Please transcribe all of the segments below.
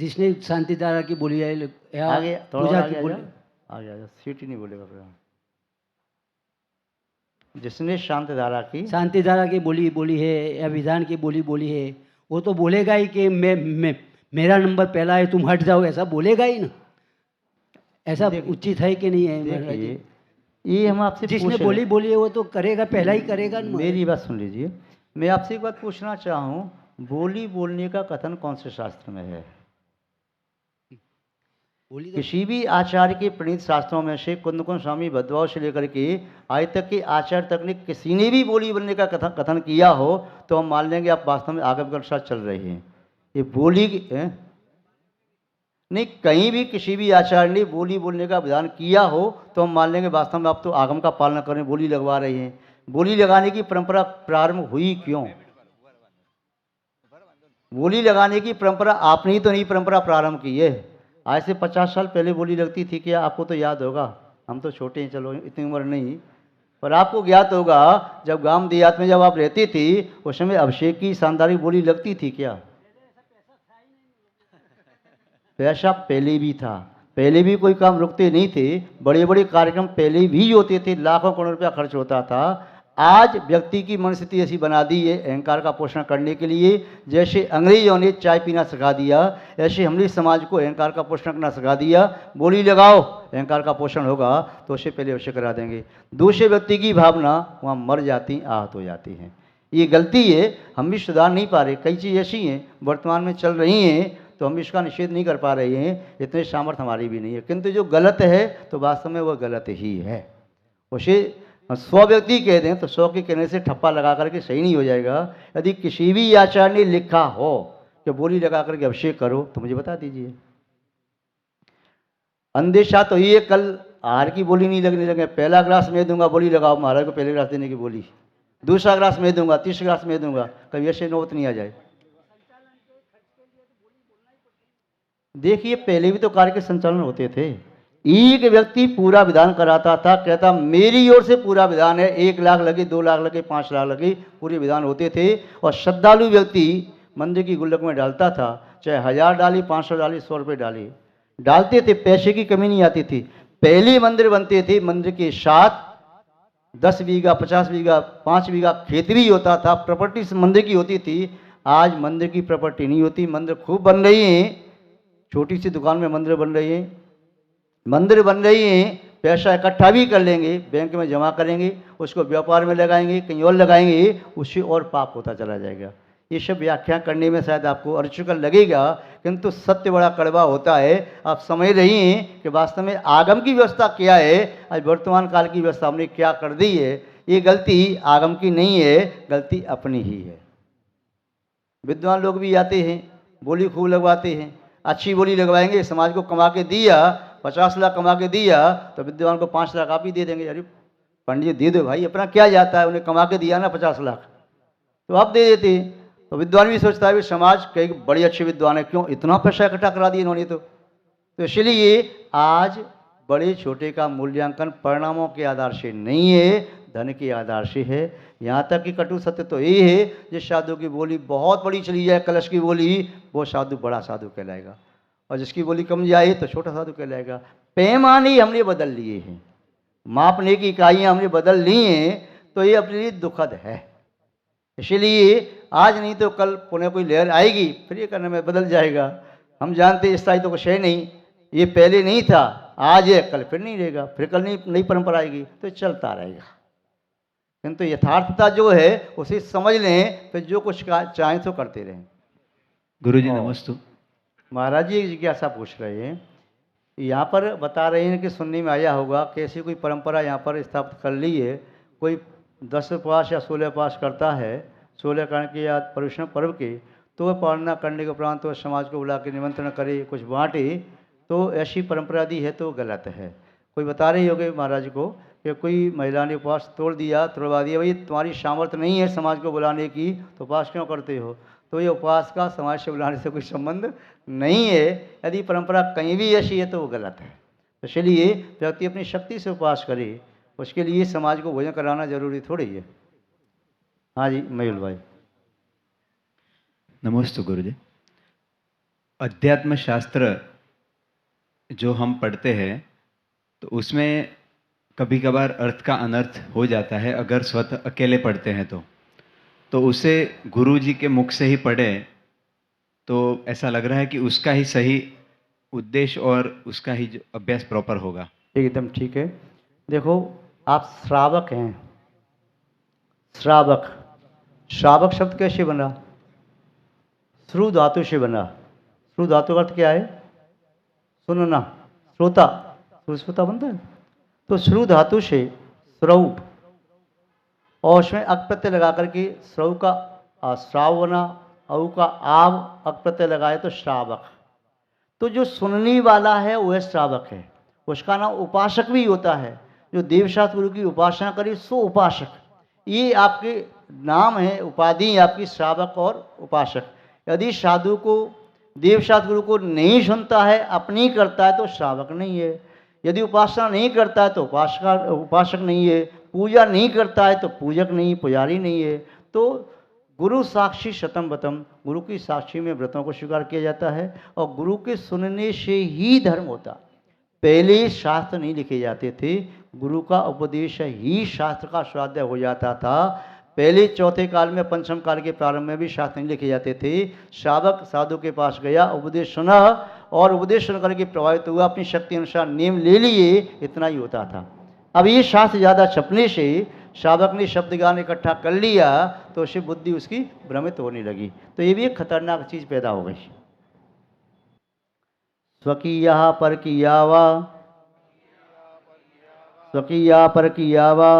जिसने शांति धारा की बोली है या आगे थोड़ा और पूजा आगे की आ बोली, जाओ, आगे आ जाओ, सीट ही नहीं बोलेगा फिर। जिसने शांत धारा की शांति धारा की बोली बोली है या विधान की बोली बोली है, वो तो बोलेगा ही कि मैं मेरा नंबर पहला है, तुम हट जाओ, ऐसा बोलेगा ही ना। ऐसा उचित है कि नहीं है महाराज जी? देखिए, ये हम आपसे जिसने पूछ बोली बोली है वो तो करेगा, पहला ही करेगा ना। मेरी बात सुन लीजिए। मैं आपसे एक बात पूछना चाहूँ, बोली बोलने का कथन कौन से शास्त्र में है? बोली तो किसी भी आचार्य के प्रणीत शास्त्रों में से कुंदकुंद स्वामी भद्रभाव से लेकर के आज तक के आचार्य तक ने किसी ने भी बोली बोलने का कथन किया हो तो हम मान लेंगे आप वास्तव में आगम के अनुसार चल रहे हैं। ये बोली नहीं, कहीं भी किसी भी आचार्य ने बोली बोलने का विधान किया हो तो हम मान लेंगे वास्तव में आप तो आगम का पालन कर रहे हैं, बोली लगवा रहे हैं। बोली लगाने की परंपरा प्रारंभ हुई क्यों? बोली लगाने की परंपरा आपने ही तो नहीं परंपरा प्रारंभ की है। आज से 50 साल पहले बोली लगती थी क्या? आपको तो याद होगा, हम तो छोटे हैं, चलो इतनी उम्र नहीं, पर आपको ज्ञात होगा जब गांव देहात में जब आप रहती थी उस समय अभिषेक की शानदारी बोली लगती थी क्या? पैसा पहले भी था, पहले भी कोई काम रुकते नहीं थे, बड़े बड़े कार्यक्रम पहले भी होते थे, लाखों करोड़ रुपया खर्च होता था। आज व्यक्ति की मनस्थिति ऐसी बना दी है अहंकार का पोषण करने के लिए। जैसे अंग्रेजों ने चाय पीना सिखा दिया, ऐसे हमने समाज को अहंकार का पोषण करना सिखा दिया। बोली लगाओ, अहंकार का पोषण होगा तो उससे पहले अवश्य करा देंगे। दूसरे व्यक्ति की भावना वहाँ मर जाती, आहत हो जाती हैं। ये गलती है, हम भी सुधार नहीं पा रहे। कई चीज़ ऐसी हैं वर्तमान में चल रही हैं तो हम इसका निषेध नहीं कर पा रहे हैं, इतने सामर्थ्य हमारी भी नहीं है। किंतु जो गलत है तो वास्तव में वह गलत ही है। उसे 100 व्यक्ति कह दें तो 100 के कहने से ठप्पा लगा करके सही नहीं हो जाएगा। यदि किसी भी आचार्य ने लिखा हो कि बोली लगा करके अभिषेक करो तो मुझे बता दीजिए। अंदेशा तो ये कल आहार की बोली नहीं लगने लगे, पहला ग्लास मैं दूंगा बोली लगाओ, महाराज को पहले ग्लास देने की बोली, दूसरा ग्लास मैं दूंगा, तीसरा ग्लास मैं दूंगा, कभी ऐसे नौबत नहीं आ जाए। देखिए, पहले भी तो कार्य के संचालन होते थे। एक व्यक्ति पूरा विधान कराता था, कहता मेरी ओर से पूरा विधान है, 1 लाख लगे, 2 लाख लगे, 5 लाख लगे, पूरे विधान होते थे। और श्रद्धालु व्यक्ति मंदिर की गुल्लक में डालता था, चाहे 1000 डाली, 500 डाली, 100 रुपये डाली, डालते थे, पैसे की कमी नहीं आती थी। पहले मंदिर बनते थे, मंदिर के साथ 10 बीघा, 50 बीघा, 5 बीघा खेत भी होता था, प्रॉपर्टी मंदिर की होती थी। आज मंदिर की प्रॉपर्टी नहीं होती, मंदिर खूब बन रही है, छोटी सी दुकान में मंदिर बन रही है, मंदिर बन रही है, पैसा इकट्ठा भी कर लेंगे, बैंक में जमा करेंगे, उसको व्यापार में लगाएंगे, कहीं और लगाएंगे, उससे और पाप होता चला जाएगा। ये सब व्याख्या करने में शायद आपको अरुचिकर लगेगा, किंतु सत्य बड़ा कड़वा होता है। आप समझ रही हैं कि वास्तव में आगम की व्यवस्था क्या है, आज वर्तमान काल की व्यवस्था हमने क्या कर दी है। ये गलती आगम की नहीं है, गलती अपनी ही है। विद्वान लोग भी आते हैं, बोली खूब लगवाते हैं, अच्छी बोली लगवाएंगे, समाज को कमा के दिया, 50 लाख कमा के दिया तो विद्वान को 5 लाख आप ही दे देंगे। अरे पंडित दे दो भाई, अपना क्या जाता है, उन्हें कमा के दिया ना 50 लाख तो आप दे देते हैं। तो विद्वान भी सोचता है समाज कई बड़ी अच्छे विद्वान है, क्यों इतना पैसा इकट्ठा करा दिया इन्होंने। तो इसलिए आज बड़े छोटे का मूल्यांकन परिणामों के आधार से नहीं है, धन के आधार से है। यहाँ तक कि कटु सत्य तो यही है, जिस साधु की बोली बहुत बड़ी चली जाए, कलश की बोली, वो साधु बड़ा साधु कहलाएगा, और जिसकी बोली कम जाए तो छोटा साधु कहलाएगा। पैमाने हमने बदल लिए हैं, मापने की इकाइयाँ हमने बदल ली हैं, तो ये अपने लिए दुखद है। इसलिए आज नहीं तो कल पुनः कोई लहर आएगी, फिर ये करने में बदल जाएगा। हम जानते इस स्थायी तो कुछ है नहीं, ये पहले नहीं था, आज है, कल फिर नहीं रहेगा, फिर कल नई परंपरा आएगी, तो चलता रहेगा। किंतु यथार्थता जो है उसे समझ लें, फिर जो कुछ चाहें तो करते रहें। गुरुजी नमस्ते। महाराज जी एक जिज्ञासा पूछ रहे हैं, यहाँ पर बता रहे हैं कि सुनने में आया होगा कि ऐसी कोई परंपरा यहाँ पर स्थापित कर ली है, कोई 10 उपवास या 16 उपवास करता है 16 कर्ण के या पर्युषण पर्व के, तो वह पालना करने के उपरांत तो समाज को बुला के निमंत्रण करे, कुछ बांटे, तो ऐसी परंपरा दी है तो गलत है। कोई बता रही होगी महाराज को कि कोई महिला ने उपवास तोड़वा दिया, भाई तुम्हारी सामर्थ्य नहीं है समाज को बुलाने की तो उपवास क्यों करते हो। तो ये उपवास का समाज से बुलाने से कोई संबंध नहीं है। यदि परंपरा कहीं भी ऐसी है तो वो गलत है। इसलिए व्यक्ति अपनी शक्ति से उपवास करे, उसके लिए समाज को भोजन कराना जरूरी थोड़ी है। हाँ जी मयूल भाई। नमस्ते गुरुजी। अध्यात्म शास्त्र जो हम पढ़ते हैं तो उसमें कभी कभार अर्थ का अनर्थ हो जाता है अगर स्वतः अकेले पढ़ते हैं तो उसे गुरु जी के मुख से ही पढ़े तो ऐसा लग रहा है कि उसका ही सही उद्देश्य और उसका ही जो अभ्यास प्रॉपर होगा। एकदम ठीक है। देखो, आप श्रावक हैं। श्रावक, श्रावक शब्द कैसे बना? श्रु धातु से बना। श्रु धातु का अर्थ क्या है? सुनना, श्रोता। श्रोता बनता है। तो श्रु धातु से श्रव, और उसमें अक प्रत्यय लगा करके श्रव का श्राव बना, औ का आव अक प्रत्यय लगाए तो श्रावक। तो जो सुनने वाला है वह श्रावक है। उसका नाम उपासक भी होता है। जो देवशास्त्र गुरु की उपासना करे सो उपासक। ये आपके नाम है, उपाधि है आपकी, श्रावक और उपासक। यदि साधु को, देवशास्त्र गुरु को नहीं सुनता है, अपनी करता है तो श्रावक नहीं है। यदि उपासना नहीं करता है तो उपासक नहीं है। पूजा नहीं करता है तो पूजक नहीं, पुजारी नहीं है। तो गुरु साक्षी शतम वतम, गुरु की साक्षी में व्रतों को स्वीकार किया जाता है और गुरु के सुनने से ही धर्म होता। पहले शास्त्र नहीं लिखे जाते थे, गुरु का उपदेश ही शास्त्र का स्वाध्याय हो जाता था। पहले चौथे काल में, पंचम काल के प्रारंभ में भी शास्त्र नहीं लिखे जाते थे। श्रावक साधु के पास गया, उपदेश सुना और उपदेश सुन करके प्रभावित हुआ, अपनी शक्ति अनुसार नियम ले लिए, इतना ही होता था। अब ये शास्त्र ज़्यादा छपने से श्रावक ने शब्द ज्ञान इकट्ठा कर लिया तो उससे बुद्धि उसकी भ्रमित होने लगी। तो ये भी एक खतरनाक चीज़ पैदा हो गई। स्वकीया परकीया वा, स्वकीया परकीया वा,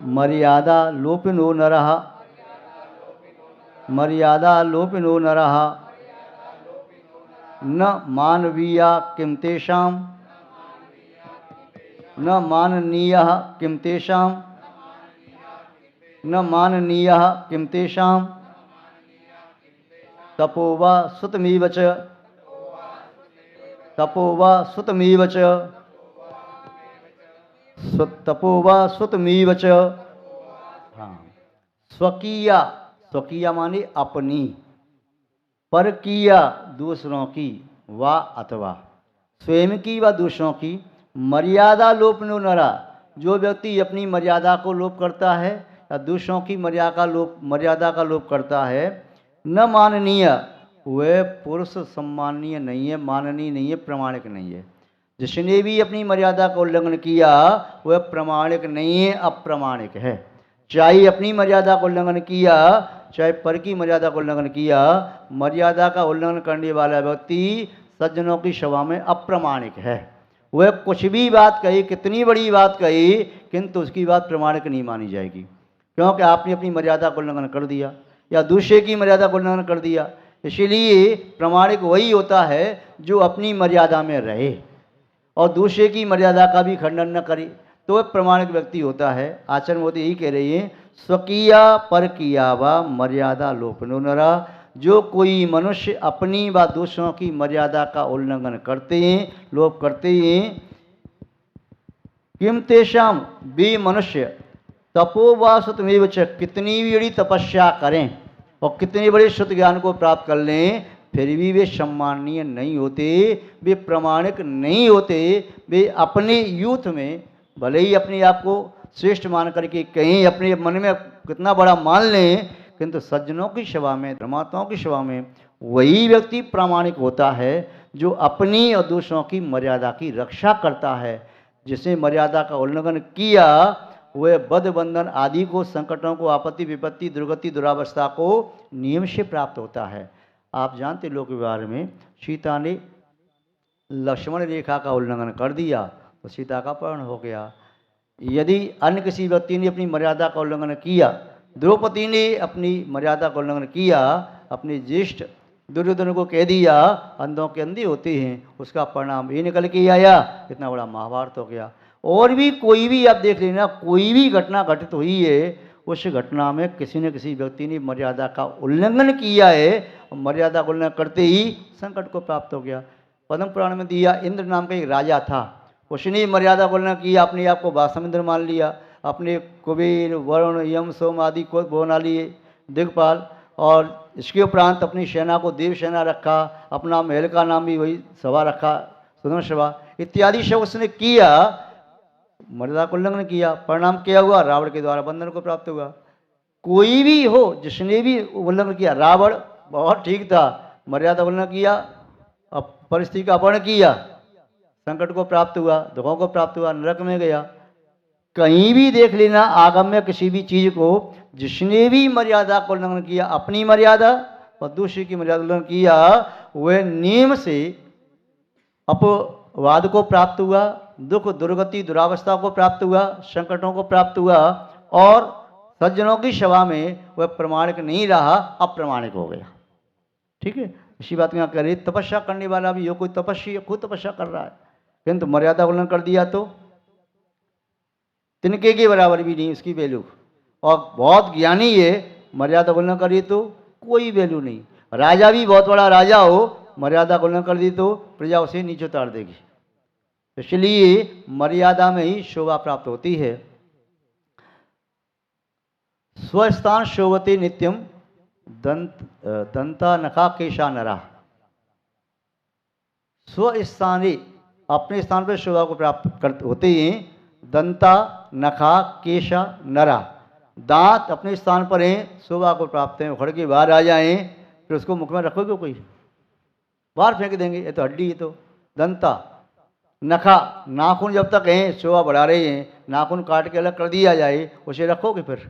मर्यादा लोपिनो नरः, मर्यादा लोपिनो नरः, न मानवीया किम तेषां, न माननीयः किम तेषां, न माननीयः किम तेषां, तपो वा सुतमीव च, तपो वा सुतमीव च, तपो वा सुतमीव च। हाँ, स्वकीया, स्वकीया माने अपनी, परकीया दूसरों की, वा अथवा स्वयं की व दूसरों की, मर्यादा लोपनो नरा, जो व्यक्ति अपनी मर्यादा को लोप करता है या दूसरों की मर्यादा का लोप करता है, न माननीय, वह पुरुष सम्माननीय नहीं है, माननीय नहीं है, प्रमाणिक नहीं है। जिसने भी अपनी मर्यादा का उल्लंघन किया वह प्रमाणिक नहीं है, अप्रमाणिक है। चाहे अपनी मर्यादा का उल्लंघन किया, चाहे पर की मर्यादा का उल्लंघन किया, मर्यादा का उल्लंघन करने वाला व्यक्ति सज्जनों की सभा में अप्रमाणिक है। वह कुछ भी बात कही, कितनी बड़ी बात कही, किंतु उसकी बात प्रमाणिक नहीं मानी जाएगी, क्योंकि आपने अपनी मर्यादा का उल्लंघन कर दिया या दूसरे की मर्यादा का उल्लंघन कर दिया। इसीलिए प्रमाणिक वही होता है जो अपनी मर्यादा में रहे और दूसरे की मर्यादा का भी खंडन न करे, तो वह प्रमाणिक व्यक्ति होता है। आचरण मोदी यही कह रही है, स्वकीया परकीया व मर्यादा लोपनो नरा, जो कोई मनुष्य अपनी व दूसरों की मर्यादा का उल्लंघन करते हैं, लोप करते हैं, किम तेषाम, वे मनुष्य, तपो व सुतमेव च, कितनी भी बड़ी तपस्या करें और कितने बड़े शुद्ध ज्ञान को प्राप्त कर लें, फिर भी वे सम्माननीय नहीं होते, वे प्रमाणिक नहीं होते। वे अपने यूथ में भले ही अपने आप को श्रेष्ठ मान करके कहीं अपने मन में कितना बड़ा मान लें, किंतु सज्जनों की सभा में, धर्मात्माओं की सभा में वही व्यक्ति प्रामाणिक होता है जो अपनी और दूसरों की मर्यादा की रक्षा करता है। जिसने मर्यादा का उल्लंघन किया वह बद्ध बंधन आदि को, संकटों को, आपत्ति विपत्ति, दुर्गति, दुरावस्था को नियम से प्राप्त होता है। आप जानते लोक व्यवहार में सीता ने लक्ष्मण रेखा का उल्लंघन कर दिया तो सीता का अपहरण हो गया। यदि अन्य किसी व्यक्ति ने अपनी मर्यादा का उल्लंघन किया, द्रौपदी ने अपनी मर्यादा का उल्लंघन किया, अपने ज्येष्ठ दुर्योधन को कह दिया अंधों के अंधे होते हैं, उसका परिणाम ये निकल के आया, इतना बड़ा महाभारत हो गया। और भी कोई भी आप देख लेना, कोई भी घटना घटित हुई है, उस घटना में किसी न किसी व्यक्ति ने मर्यादा का उल्लंघन किया है और मर्यादा का उल्लंघन करते ही संकट को प्राप्त हो गया। पद्म पुराण में दिया, इंद्र नाम का एक राजा था, उसने मर्यादा का उल्लंघन किया, अपने आप को बासमिंद्र मान लिया, अपने कुबेर, वरुण, यम, सोम आदि को बना लिए दिग्पाल, और इसके उपरांत अपनी सेना को देव सेना रखा, अपना महल का नाम भी वही सभा रखा, सुदन सभा इत्यादि सब उसने किया, मर्यादा का उल्लंघन किया। परिणाम क्या हुआ? रावण के द्वारा बंधन को प्राप्त हुआ। कोई भी हो जिसने भी उल्लंघन किया, रावण बहुत ठीक था, मर्यादा उल्लंघन किया, अब परिस्थिति का अपहरण किया, संकट को प्राप्त हुआ, दुखों को प्राप्त हुआ, नरक में गया। कहीं भी देख लेना आगम में किसी भी चीज को, जिसने भी मर्यादा को उल्लंघन किया, अपनी मर्यादा और दूसरे की मर्यादा उल्लंघन किया, वह नियम से अपवाद को प्राप्त हुआ, दुख दुर्गति दुरावस्था को प्राप्त हुआ, संकटों को प्राप्त हुआ, और सज्जनों की सभा में वह प्रमाणिक नहीं रहा, अप्रमाणिक हो गया। ठीक है, इसी बात में कह रही, तपस्या करने वाला भी, यो कोई तपस्वी खुद तपस्या कर रहा है, किंतु मर्यादा उल्लंघन कर दिया तो तिनके के बराबर भी नहीं उसकी वैल्यू। और बहुत ज्ञानी है, मर्यादा उल्लंघन करी तो कोई वैल्यू नहीं। राजा भी बहुत बड़ा राजा हो, मर्यादा उल्लंघन कर दी तो प्रजा उसे नीचे उतार देगी। इसलिए मर्यादा में ही शोभा प्राप्त होती है। स्वस्थान शोभते नित्यम दंता नखा केशा नरा। स्वस्थानी अपने स्थान पर शोभा को प्राप्त होते हैं। दंता नखा केशा नरा, दांत अपने स्थान पर हैं, शोभा को प्राप्त हैं, उखड़ के बाहर आ जाएं, फिर उसको मुख में रखोगे कोई? बाहर फेंक देंगे, ये तो हड्डी है। तो दंता नखा, नाखून जब तक हैं शोभा बढ़ा रहे हैं, नाखून काट के अलग कर दिया जाए, उसे रखोगे फिर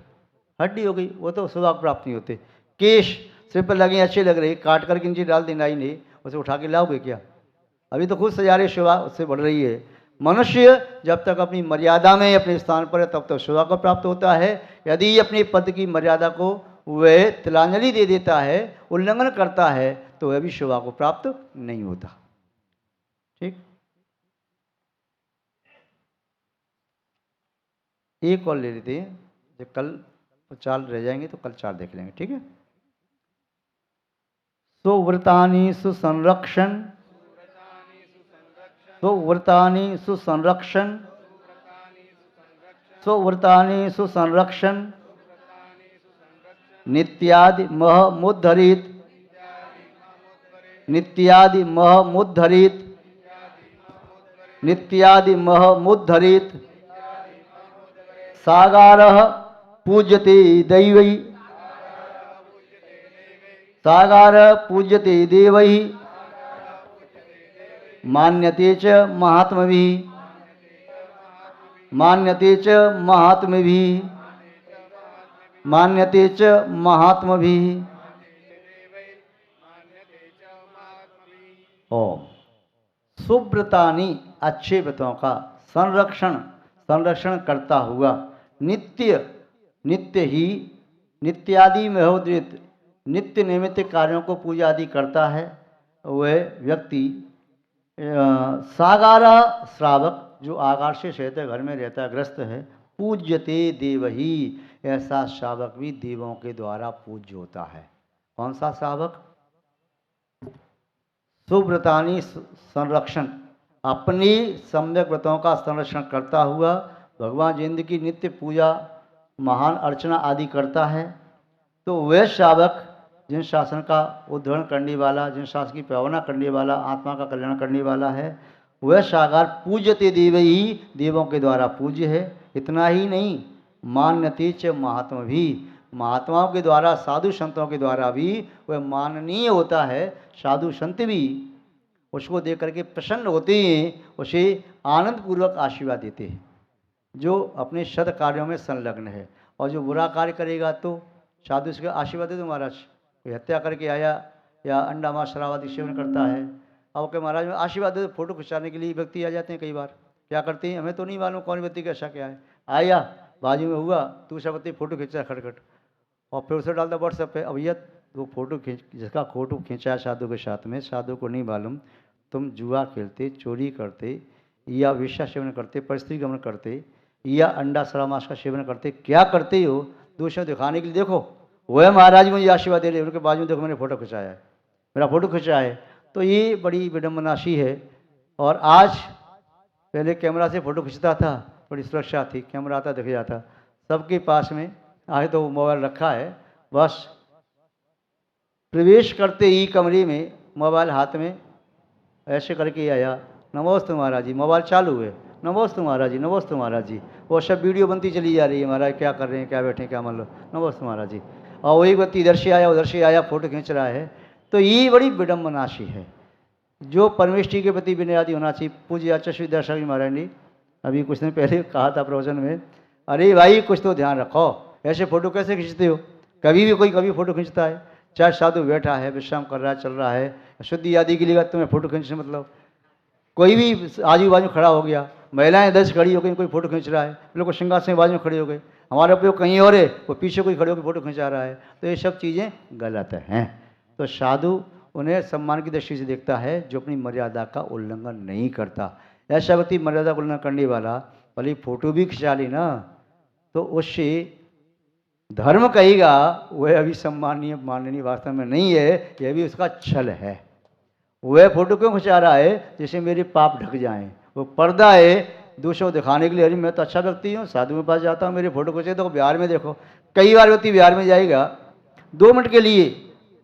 हड्डी हो गई, वो तो शोभा को प्राप्त नहीं होते। केश सिर पर लगे अच्छे लग रहे, काट कर नीचे डाल देना ही नहीं, उसे उठा के लाओगे क्या? अभी तो खुद सजा रहे, शोभा उससे बढ़ रही है। मनुष्य जब तक अपनी मर्यादा में अपने स्थान पर है तब तक शोभा को प्राप्त होता है। यदि अपने पद की मर्यादा को वह तिलांजलि दे देता है, उल्लंघन करता है, तो वह भी शोभा को प्राप्त नहीं होता। ठीक, एक और ले लेते हैं, जो कल 4 रह जाएंगे तो कल 4 देख लेंगे। ठीक है। सुव्रतानि सुसंरक्षण, सुव्रतानि सुसंरक्षण, सुव्रतानि सुसंरक्षण, नित्यादि मह मुद्धरित, नित्यादि मह मुद्धरित, नित्यादि मह मुद्धरित, सागारः पूज्यते दैवै, सागारः पूज्यते देवै, मान्यते च महात्मभिः, मान्यते च महात्मभिः, मान्यते च महात्मभिः। ओम। सुव्रतानि, अच्छे व्रतों का संरक्षण, संरक्षण करता हुआ, नित्य, नित्य ही, नित्यादि में होद्रित, नित्य निमित्त कार्यों को पूजा आदि करता है वह व्यक्ति। सागारा श्रावक, जो आगार से रहता है, घर में रहता है, ग्रस्त है, पूज्यते देवही, ऐसा श्रावक भी देवों के द्वारा पूज्य होता है। कौन सा श्रावक? सुव्रतानि संरक्षण, अपनी सम्यक व्रतों का संरक्षण करता हुआ भगवान जिंद की नित्य पूजा, महान अर्चना आदि करता है, तो वह श्रावक जिन शासन का उद्धरण करने वाला, जिन शासन की पावना करने वाला, आत्मा का कल्याण करने वाला है, वह सागार पूज्यते देव ही, देवों के द्वारा पूज्य है। इतना ही नहीं, मान्यते च महात्मा भी, महात्माओं के द्वारा, साधु संतों के द्वारा भी वह माननीय होता है। साधु संत भी उसको देख करके प्रसन्न होते हैं, उसे आनंद पूर्वक आशीर्वाद देते हैं, जो अपने सद कार्यों में संलग्न है। और जो बुरा कार्य करेगा तो साधु उसका आशीर्वाद दे दो, महाराज कोई हत्या करके आया या अंडा मांस शराब आदि सेवन करता है, अब के महाराज में आशीर्वाद दे दो। फोटो खिंचाने के लिए व्यक्ति आ जाते हैं, कई बार क्या करते हैं, हमें तो नहीं मालूम कौन व्यक्ति कैसा क्या है, आया बाजू में हुआ, दूसरा व्यक्ति फोटो खींचा खटखट, और फिर उसे डालता व्हाट्सएप पे। अब भैया वो फोटो खींच, जिसका फोटो खींचा है साधु के साथ में, साधु को नहीं मालूम तुम जुआ खेलते, चोरी करते, या वेश्या सेवन करते, परिस्त्री गमन करते, या अंडा शराब मांस का सेवन करते, क्या करते हो, दूसरों दिखाने के लिए देखो वह महाराज मुझे आशीर्वाद दे रहे, उनके बाजू में देखो मैंने फोटो खिंचाया है, मेरा फोटो खिंचा है। तो ये बड़ी विडम्बनाशी है। और आज पहले कैमरा से फ़ोटो खींचता था, थोड़ी सुरक्षा थी, कैमरा आता दिख जाता, सबके पास में आज तो मोबाइल रखा है, बस प्रवेश करते ही कमरे में मोबाइल हाथ में ऐसे करके आया, नमोस्तु महाराज जी, मोबाइल चालू है, नमोस्तु महाराज जी, नमोस्तु महाराज जी। वो सब वीडियो बनती चली जा रही है, महाराज क्या कर रहे हैं, क्या बैठे हैं, क्या मान लो, नमोस्तु महाराज जी। और वही व्यक्ति इधर से आया, उधर से आया, फोटो खींच रहा है। तो ये बड़ी विडम्बनाशी है। जो परमेष्ठी के प्रति विनयादी होना चाहिए। पूज्य आचार्य विद्यासागर जी महाराज ने अभी कुछ दिन पहले कहा था प्रवचन में, अरे भाई कुछ तो ध्यान रखो, ऐसे फोटो कैसे खींचते हो? कभी भी कोई कभी फोटो खींचता है, चाहे साधु बैठा है, विश्राम कर रहा है, चल रहा है, शुद्धि आदि के लिए तुम्हें फोटो खींचने मतलब कोई भी आजू बाजू खड़ा हो गया, महिलाएं 10 खड़ी हो गई, कोई फोटो खींच रहा है, लोग सिंहासन बाजू में खड़े हो गए, हमारा उपयोग कहीं और है, वो पीछे कोई खड़े होकर फोटो खिंचा रहा है। तो ये सब चीज़ें गलत हैं। तो साधु उन्हें सम्मान की दृष्टि से देखता है जो अपनी मर्यादा का उल्लंघन नहीं करता। ऐसा व्यक्ति मर्यादा का उल्लंघन करने वाला भले फोटो भी खिंचा ली ना, तो उससे धर्म कहेगा वह अभी सम्मानीय माननीय वास्तव में नहीं है, यह भी उसका छल है। वह फोटो क्यों खिंचा रहा है? जिससे मेरे पाप ढक जाएं। वो पर्दा है दूसरों दिखाने के लिए, अरे मैं तो अच्छा व्यक्ति हूँ, साधु के पास जाता हूँ, मेरे फोटो खींचे। तो बिहार में देखो, कई बार व्यक्ति बिहार में जाएगा, 2 मिनट के लिए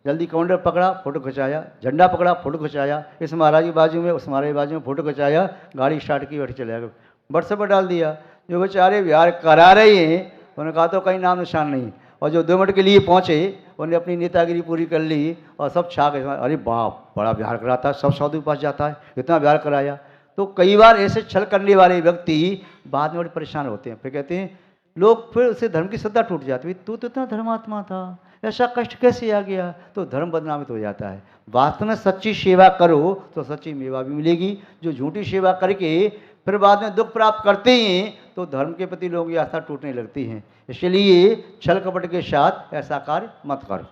जल्दी काउंटर पकड़ा, फोटो खिंचाया, झंडा पकड़ा, फोटो खिंचाया, इस महाराज की बाजू में उस महाराज की बाजू में फोटो खिंचाया, गाड़ी स्टार्ट की, बैठ चले गए, व्हाट्सएप पर डाल दिया। जो बेचारे बिहार करा रहे हैं उन्होंने कहा तो कहीं नाम निशान नहीं, और जो 2 मिनट के लिए पहुँचे उन्हें अपनी नेतागिरी पूरी कर ली और सब छा गए। अरे बाप, बड़ा बिहार कराता है, सब साधु के पास जाता है, इतना बिहार कराया। तो कई बार ऐसे छल करने वाले व्यक्ति बाद में बड़े परेशान होते हैं। फिर कहते हैं लोग, फिर उससे धर्म की श्रद्धा टूट जाती है। तू तो इतना धर्मात्मा था, ऐसा कष्ट कैसे आ गया? तो धर्म बदनामित हो जाता है। वास्तव में सच्ची सेवा करो तो सच्ची मेवा भी मिलेगी। जो झूठी सेवा करके फिर बाद में दुख प्राप्त करते हैं तो धर्म के प्रति लोगों की आस्था टूटने लगती है। इसलिए छल कपट के साथ ऐसा कार्य मत करो।